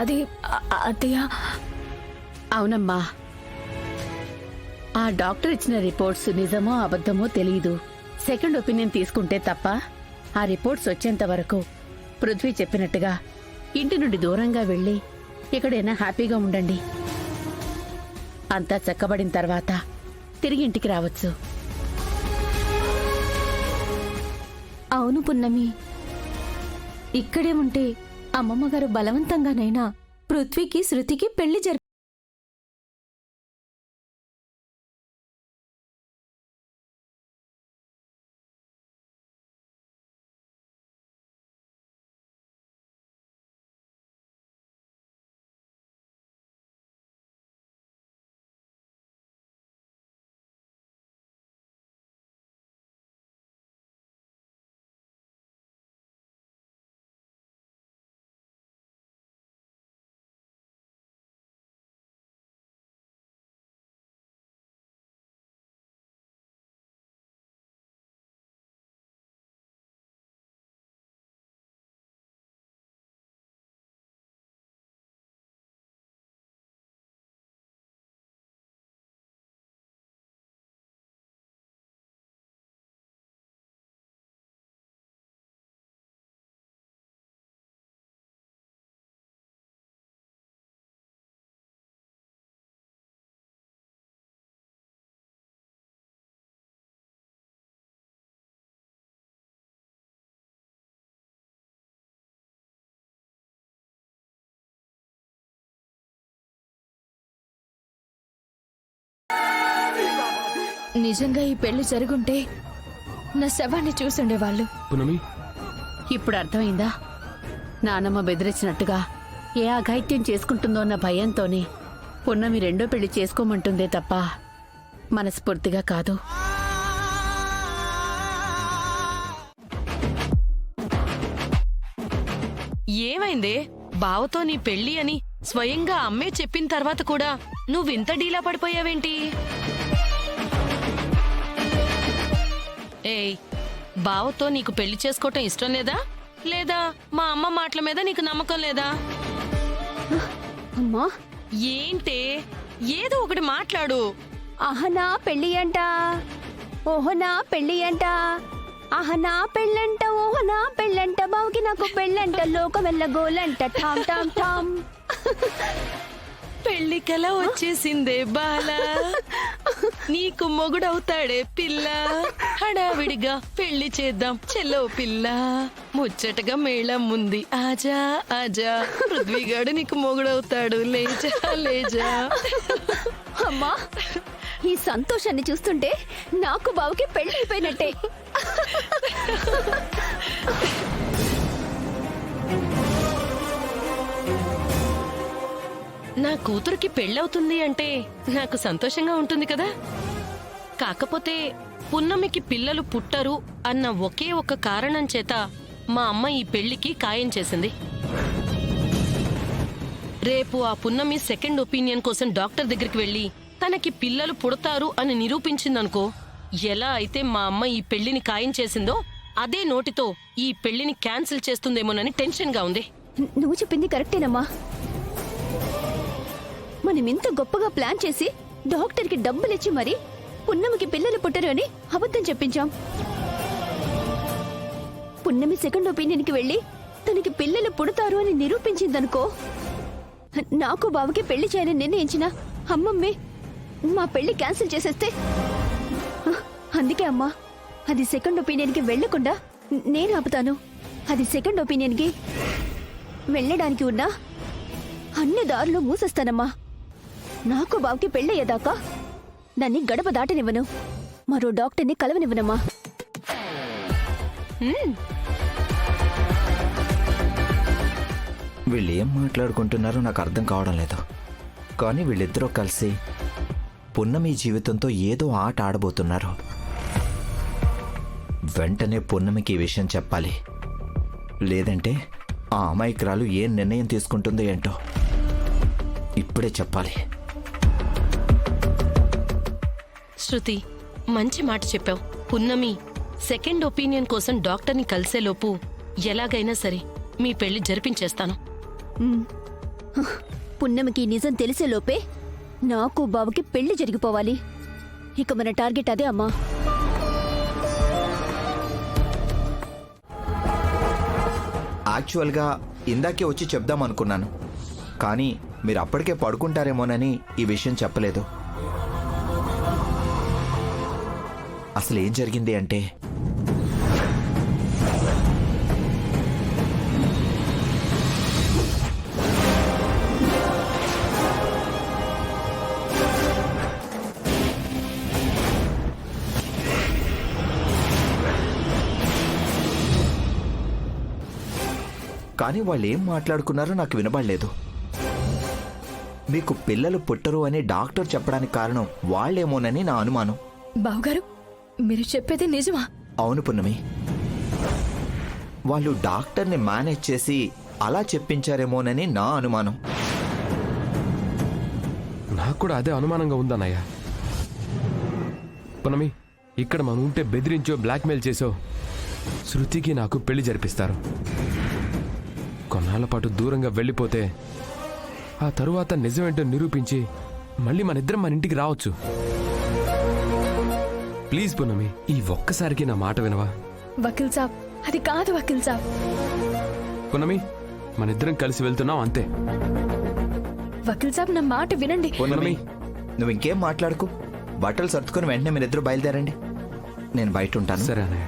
అది అత్తయ్య. అవునమ్మా, ఆ డాక్టర్ ఇచ్చిన రిపోర్ట్స్ నిజమో అబద్ధమో తెలీదు. సెకండ్ ఒపీనియన్ తీసుకుంటే తప్ప ఆ రిపోర్ట్స్ వచ్చేంత వరకు పృథ్వీ చెప్పినట్టుగా ఇంటి నుండి దూరంగా వెళ్ళి ఎక్కడైనా హ్యాపీగా ఉండండి. అంతా చక్కబడిన తర్వాత తిరిగి ఇంటికి రావచ్చు. అవును పున్నమి, ఇక్కడే ఉంటే అమ్మమ్మగారు బలవంతంగానైనా పృథ్వీకి శృతికి పెళ్లి జరిపి నిజంగా ఈ పెళ్లి జరుగుంటే నా శవాన్ని చూసుండేవాళ్ళు. ఇప్పుడు అర్థమైందా? నానమ్మ బెదిరించినట్టుగా ఏ అఘాయిత్యం చేసుకుంటుందో అన్న భయంతోనే పున్నమి రెండో పెళ్లి చేసుకోమంటుందే తప్ప మనస్ఫూర్తిగా కాదు. ఏమైందే? బావతో నీ పెళ్లి అని స్వయంగా అమ్మే చెప్పిన తర్వాత కూడా నువ్వింత డీలా పడిపోయావేంటి? ఏయ్, బావతో నీకు పెళ్లి చేసుకోవటం ఇష్టం లేదా? లేదా మా అమ్మ మాటల మీద నీకు నమ్మకం లేదా? అమ్మా, ఏంటే, ఏదో ఒకటి మాట్లాడు. అహనా పెళ్ళి అంట, ఓహనా పెళ్ళి అంట, అహనా పెళ్ళంట, ఓహనా పెళ్ళంట, బావుకి నాకు పెళ్ళంట, లోకం వెళ్ళగోలంట, ఠామ్ ఠామ్ ఠామ్. పెళ్లికల వచ్చేసిందే బాల, నీకు మొగుడవుతాడే పిల్ల. హడావిడిగా పెళ్లి చేద్దాం చెల్లో పిల్ల, ముచ్చటగా మేళం ఉంది, ఆజా ఆజా, పృథ్వీగాడు నీకు మొగుడవుతాడు, లేజా లేజా. అమ్మా, ఈ సంతోషాన్ని చూస్తుంటే నాకు బావుకి పెళ్లి అయిపోయినట్టే. నా కూతురికి పెళ్ళవుతుంది అంటే నాకు సంతోషంగా ఉంటుంది కదా. కాకపోతే పున్నమికి పిల్లలు పుట్టరు అన్న ఒకే ఒక కారణం చేత మా అమ్మ ఈ పెళ్లికి ఖాయం చేసింది. రేపు ఆ పున్నమి సెకండ్ ఒపీనియన్ కోసం డాక్టర్ దగ్గరికి వెళ్లి తనకి పిల్లలు పుడతారు అని నిరూపించిందనుకో, ఎలా అయితే మా అమ్మ ఈ పెళ్లిని ఖాయం చేసిందో అదే నోటితో ఈ పెళ్లిని క్యాన్సిల్ చేస్తుందేమోనని టెన్షన్గా ఉంది. నువ్వు చెప్పింది కరెక్టేనమ్మా. మనం ఇంత గొప్పగా ప్లాన్ చేసి డాక్టర్కి డబ్బులిచ్చి మరి పున్నమికి పిల్లలు పుట్టరు అని అబద్ధం చెప్పించాం. పున్నమి సెకండ్ ఒపీనియన్కి వెళ్ళి తనకి పిల్లలు పుడతారు అని నిరూపించిందనుకో, నాకు బావకి పెళ్లి చేయాలని నిర్ణయించిన అమ్మమ్మే మా పెళ్లి క్యాన్సిల్ చేసేస్తే, అందుకే అమ్మా, అది సెకండ్ ఒపీనియన్కి వెళ్లకుండా నేను ఆపుతాను. అది సెకండ్ ఒపీనియన్కి వెళ్ళడానికి ఉన్న అన్ని దారులు మూసేస్తానమ్మా. నాకు బావుకి పెళ్ళయ్యేదాకా దాన్ని గడప దాటనివ్వను, మరో డాక్టర్ని కలవనివ్వనమ్మా. వీళ్ళు ఏం మాట్లాడుకుంటున్నారో నాకు అర్థం కావడం లేదు. కానీ వీళ్ళిద్దరూ కలిసి పున్నమి జీవితంతో ఏదో ఆట ఆడబోతున్నారు. వెంటనే పున్నమికి ఈ విషయం చెప్పాలి, లేదంటే ఆ అమాయకురాలు ఏం నిర్ణయం తీసుకుంటుందో ఏంటో ఇప్పుడే చెప్పాలి. శృతి, మంచి మాట చెప్పావు. పున్నమి సెకండ్ ఒపీనియన్ కోసం డాక్టర్ని కలిసేలోపు ఎలాగైనా సరే మీ పెళ్లి జరిపించేస్తాను. పున్నమికి ఈ నిజం తెలిసే లోపే నాకు బావకి పెళ్లి జరిగిపోవాలి. ఇక మన టార్గెట్ అదే అమ్మా. యాక్చువల్గా ఇందాకే వచ్చి చెప్దాం అనుకున్నాను, కానీ మీరు అప్పటికే పడుకుంటారేమోనని ఈ విషయం చెప్పలేదు. అసలు ఏం జరిగింది అంటే, కానీ వాళ్ళు ఏం మాట్లాడుకున్నారో నాకు వినబడలేదు. మీకు పిల్లలు పుట్టరు అని డాక్టర్ చెప్పడానికి కారణం వాళ్ళేమోనని నా అనుమానం. బావగారు, మీరు చెప్పేది నిజమా? అవును పున్నమి, వాళ్ళు డాక్టర్ని మేనేజ్ చేసి అలా చెప్పించారేమోనని నా అనుమానం. నాకు కూడా అదే అనుమానంగా ఉందన్నయ్య. పునమి, ఇక్కడ మనం ఉంటే బెదిరించో బ్లాక్మెయిల్ చేసో శృతికి నాకు పెళ్లి జరిపిస్తారు. కొన్నాళ్ల పాటు దూరంగా వెళ్ళిపోతే ఆ తరువాత నిజమేంటో నిరూపించి మళ్ళీ మన ఇద్దరం మన ఇంటికి రావచ్చు. ప్లీజ్ పునమి, ఈ ఒక్కసారికి నా మాట వినవా? వకీల్ సాబ్, అది కాదు వకీల్ సాబ్. పునమి, మన ఇద్దరం కలిసి వెళ్తున్నాం అంతే. వకీల్ సాబ్, నా మాట వినండి. పున్నమి, నువ్వు ఇంకేం మాట్లాడుకు. బట్టలు సర్దుకొని వెంటనే మీరిద్దరు బయలుదేరండి. నేను బయట ఉంటాను. సరే అన్నయ్య.